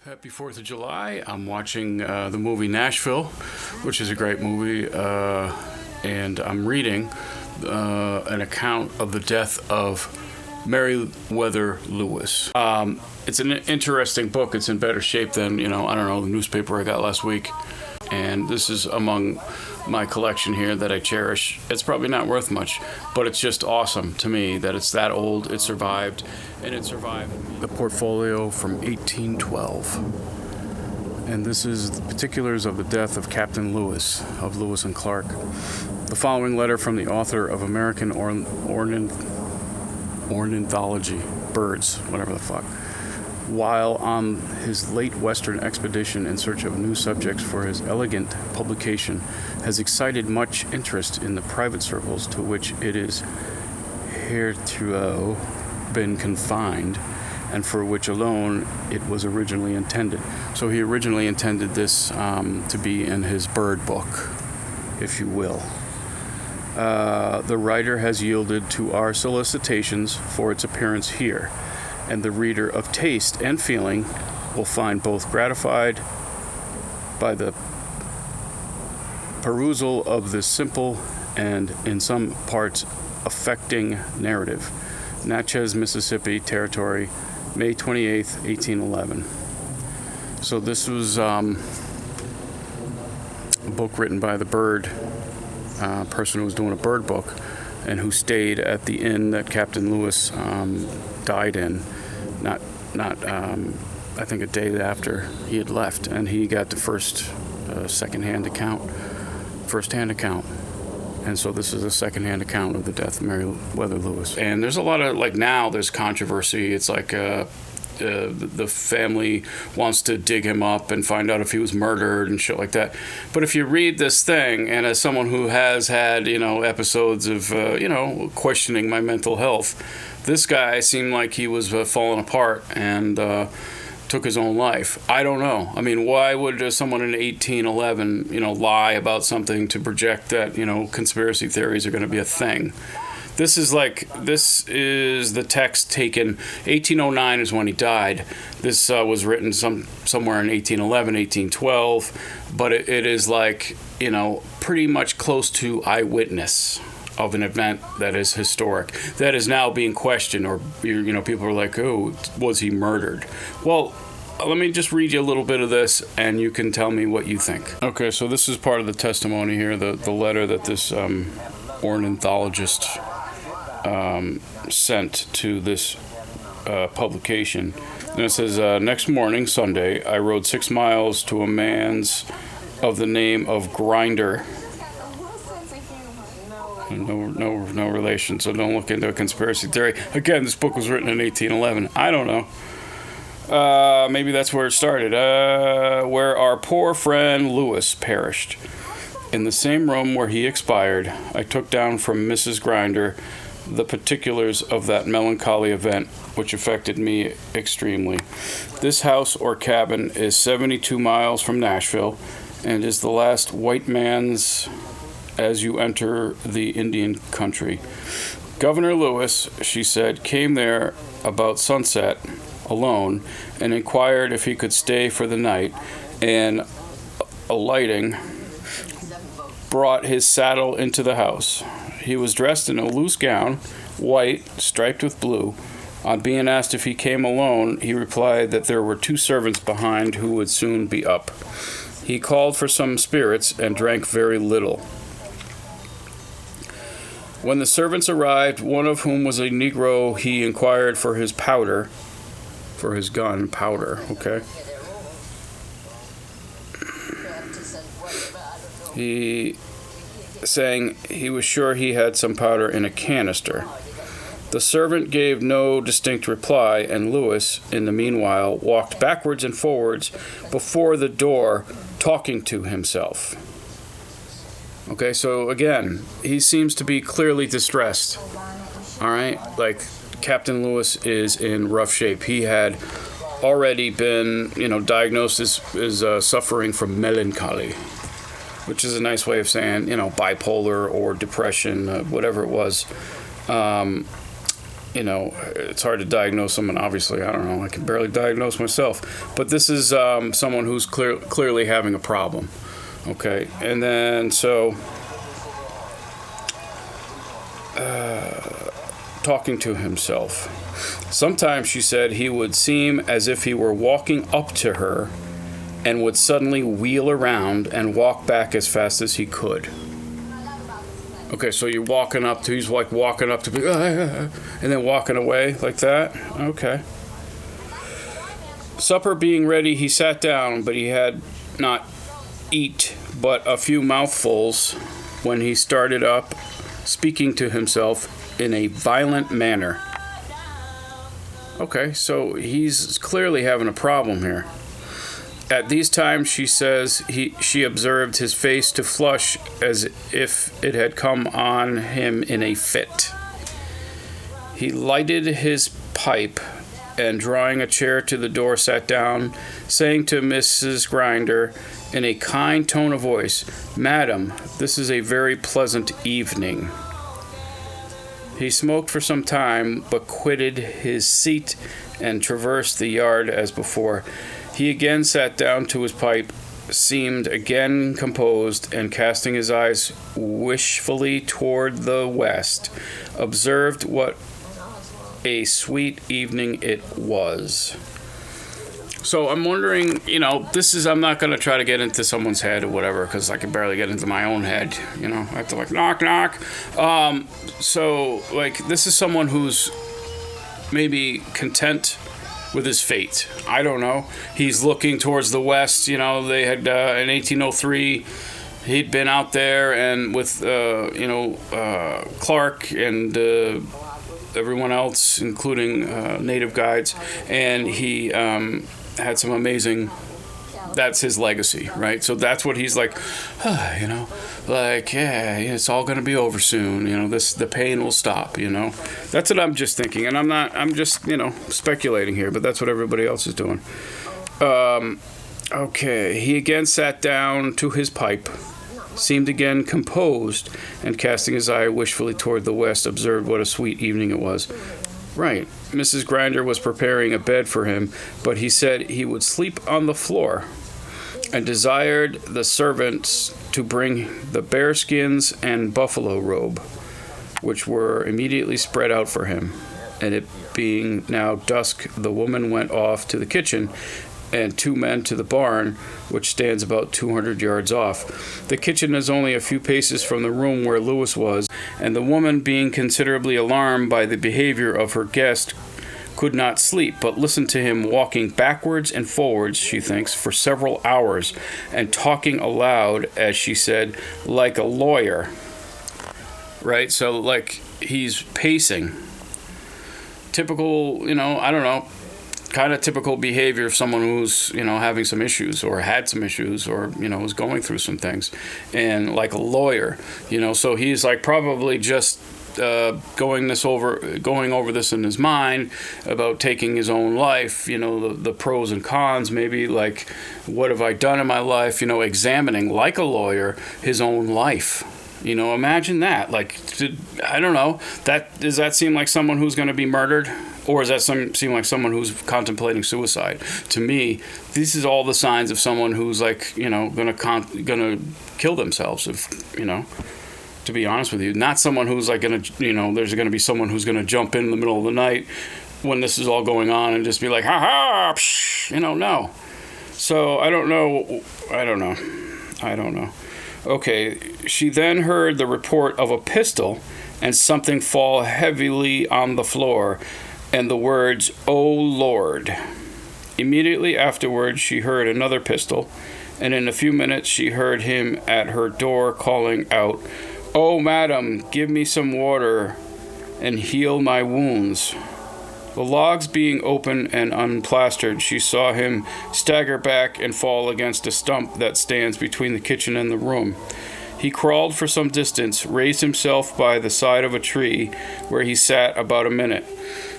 Happy 4th of July. I'm watching the movie Nashville, which is a great movie, and I'm reading an account of the death of Meriwether Lewis. It's an interesting book. It's in better shape than, the newspaper I got last week. And this is among my collection here that I cherish. It's probably not worth much, but it's just awesome to me that it's that old, it survived, and it survived. The portfolio from 1812. And this is the particulars of the death of Captain Lewis, of Lewis and Clark. The following letter from the author of American Ornithology, Birds, whatever the fuck. While on his late Western expedition in search of new subjects for his elegant publication, has excited much interest in the private circles to which it is hitherto been confined, and for which alone it was originally intended. So he originally intended this to be in his bird book, if you will. The writer has yielded to our solicitations for its appearance here, and the reader of taste and feeling will find both gratified by the perusal of this simple and, in some parts, affecting narrative. Natchez, Mississippi Territory, May 28th, 1811. So this was a book written by the bird person who was doing a bird book and who stayed at the inn that Captain Lewis died in. Not I think a day after he had left, and he got the first-hand account. And so this is a second-hand account of the death of Meriwether Lewis. And there's a lot of, now there's controversy. It's like the family wants to dig him up and find out if he was murdered and shit like that. But if you read this thing, and as someone who has had, episodes of, questioning my mental health, this guy seemed like he was falling apart and took his own life. I don't know. I mean, why would someone in 1811, lie about something to project that, conspiracy theories are going to be a thing? This is the text taken. 1809 is when he died. This was written somewhere in 1811, 1812, but it is pretty much close to eyewitness of an event that is historic, that is now being questioned, or people are like, oh, was he murdered? Well, let me just read you a little bit of this, and you can tell me what you think. Okay, so this is part of the testimony here, the letter that this ornithologist sent to this publication. And it says, next morning, Sunday, I rode 6 miles to a man's of the name of Grinder. No relation, so don't look into a conspiracy theory. Again, this book was written in 1811. I don't know. Maybe that's where it started. Where our poor friend Lewis perished. In the same room where he expired, I took down from Mrs. Grinder the particulars of that melancholy event which affected me extremely. This house or cabin is 72 miles from Nashville and is the last white man's as you enter the Indian country. Governor Lewis, she said, came there about sunset alone and inquired if he could stay for the night, and alighting, brought his saddle into the house. He was dressed in a loose gown, white, striped with blue. On being asked if he came alone, he replied that there were 2 servants behind who would soon be up. He called for some spirits and drank very little. When the servants arrived, one of whom was a Negro, he inquired for his powder, for his gun, powder, okay? He saying he was sure he had some powder in a canister. The servant gave no distinct reply, and Lewis, in the meanwhile, walked backwards and forwards before the door, talking to himself. Okay, so again, he seems to be clearly distressed. All right? Captain Lewis is in rough shape. He had already been, diagnosed as suffering from melancholy, which is a nice way of saying, bipolar or depression, whatever it was. it's hard to diagnose someone. Obviously, I don't know. I can barely diagnose myself. But this is someone who's clearly having a problem. Okay, and then so talking to himself. Sometimes, she said, he would seem as if he were walking up to her and would suddenly wheel around and walk back as fast as he could. Okay, so he's like walking up to, and then walking away like that? Okay. Supper being ready, he sat down, but he had not eat but a few mouthfuls when he started up, speaking to himself in a violent manner. Okay, so he's clearly having a problem here. At these times, she says, she observed his face to flush as if it had come on him in a fit. He lighted his pipe and, drawing a chair to the door, sat down, saying to Mrs. Grinder in a kind tone of voice, "Madam, this is a very pleasant evening." He smoked for some time, but quitted his seat and traversed the yard as before. He again sat down to his pipe, seemed again composed, and casting his eyes wishfully toward the west, observed what a sweet evening it was. So I'm wondering, I'm not going to try to get into someone's head or whatever, because I can barely get into my own head, I have to knock, knock. This is someone who's maybe content with his fate. I don't know. He's looking towards the west. They had in 1803, he'd been out there and with Clark and everyone else, including native guides, and he had some amazing. That's his legacy, right? So that's what he's like, it's all going to be over soon. The pain will stop, That's what I'm just thinking. And I'm just, speculating here, but that's what everybody else is doing. Okay. He again sat down to his pipe, seemed again composed, and casting his eye wishfully toward the west, observed what a sweet evening it was. Right. Mrs. Grinder was preparing a bed for him, but he said he would sleep on the floor, and desired the servants to bring the bearskins and buffalo robe, which were immediately spread out for him. And it being now dusk, the woman went off to the kitchen, and 2 men to the barn, which stands about 200 yards off. The kitchen is only a few paces from the room where Lewis was, and the woman, being considerably alarmed by the behavior of her guest, could not sleep, but listened to him walking backwards and forwards, she thinks, for several hours, and talking aloud, as she said, like a lawyer. Right? So, like, he's pacing. Typical, I don't know, kind of typical behavior of someone who's, having some issues or had some issues or, is going through some things. And like a lawyer, so he's like probably just going over this in his mind about taking his own life, the pros and cons, maybe like, what have I done in my life, examining like a lawyer his own life. Imagine that. Like, I don't know. Does that seem like someone who's going to be murdered? Or does that seem like someone who's contemplating suicide? To me, this is all the signs of someone who's like, gonna kill themselves. To be honest with you, not someone who's like gonna, there's gonna be someone who's gonna jump in the middle of the night when this is all going on and just be like, ha ha, psh, no. So I don't know. Okay, she then heard the report of a pistol and something fall heavily on the floor, and the words, "O Lord." Immediately afterwards, she heard another pistol, and in a few minutes she heard him at her door calling out, "Oh, madam, give me some water and heal my wounds." The logs being open and unplastered, she saw him stagger back and fall against a stump that stands between the kitchen and the room. He crawled for some distance, raised himself by the side of a tree, where he sat about a minute.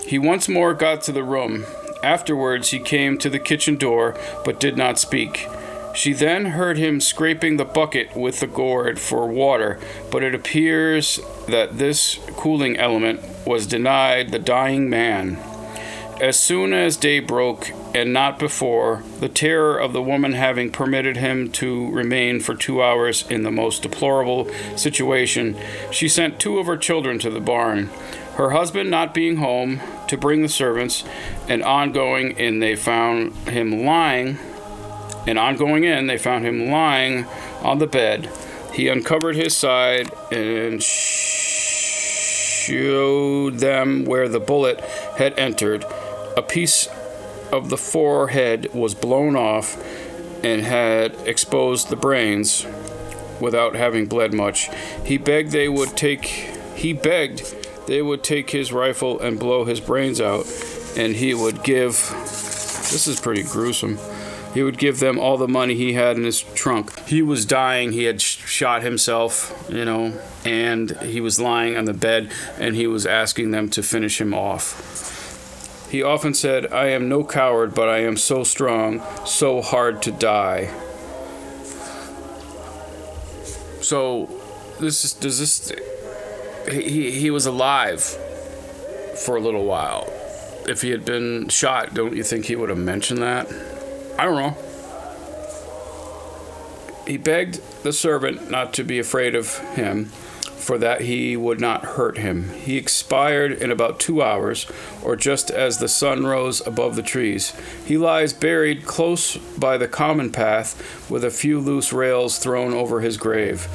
He once more got to the room. Afterwards, he came to the kitchen door, but did not speak. She then heard him scraping the bucket with the gourd for water, but it appears that this cooling element was denied the dying man. As soon as day broke, and not before, the terror of the woman having permitted him to remain for 2 hours in the most deplorable situation, she sent 2 of her children to the barn. Her husband not being home to bring the servants, and on going in they found him lying on the bed. He uncovered his side and showed them where the bullet had entered. A piece of the forehead was blown off and had exposed the brains without having bled much. He begged they would take his rifle and blow his brains out, and he would give, this is pretty gruesome, he would give them all the money he had in his trunk. He was dying. He had shot himself, and he was lying on the bed, and he was asking them to finish him off. He often said, "I am no coward, but I am so strong, so hard to die." So, he was alive for a little while. If he had been shot, don't you think he would have mentioned that? I don't know. He begged the servant not to be afraid of him, for that he would not hurt him. He expired in about 2 hours, or just as the sun rose above the trees. He lies buried close by the common path, with a few loose rails thrown over his grave.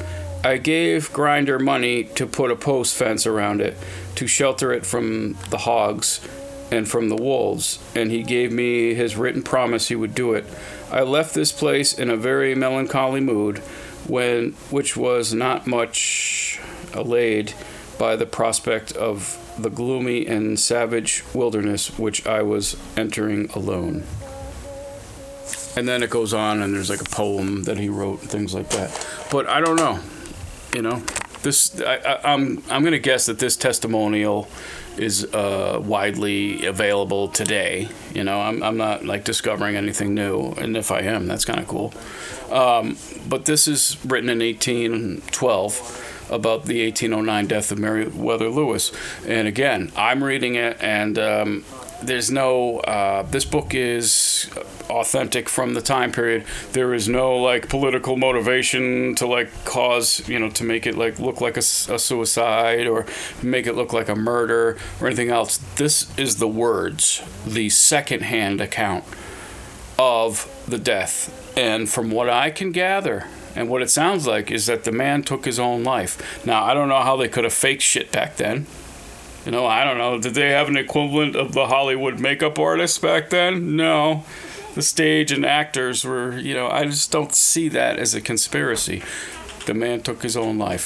I gave Grinder money to put a post fence around it, to shelter it from the hogs and from the wolves, and he gave me his written promise he would do it. I left this place in a very melancholy mood, which was not much allayed by the prospect of the gloomy and savage wilderness which I was entering alone. And then it goes on, and there's like a poem that he wrote and things like that. But I don't know, I'm going to guess that this testimonial is widely available today. I'm not like discovering anything new, and if I am, that's kind of cool. But this is written in 1812 about the 1809 death of Meriwether Lewis. And again, I'm reading it, and there's no, this book is authentic from the time period. There is no like political motivation to like cause, to make it like look like a suicide or make it look like a murder or anything else. This is the words, the second-hand account of the death. And from what I can gather, and what it sounds like, is that the man took his own life. Now, I don't know how they could have faked shit back then. I don't know. Did they have an equivalent of the Hollywood makeup artists back then? No. The stage and actors were, I just don't see that as a conspiracy. The man took his own life.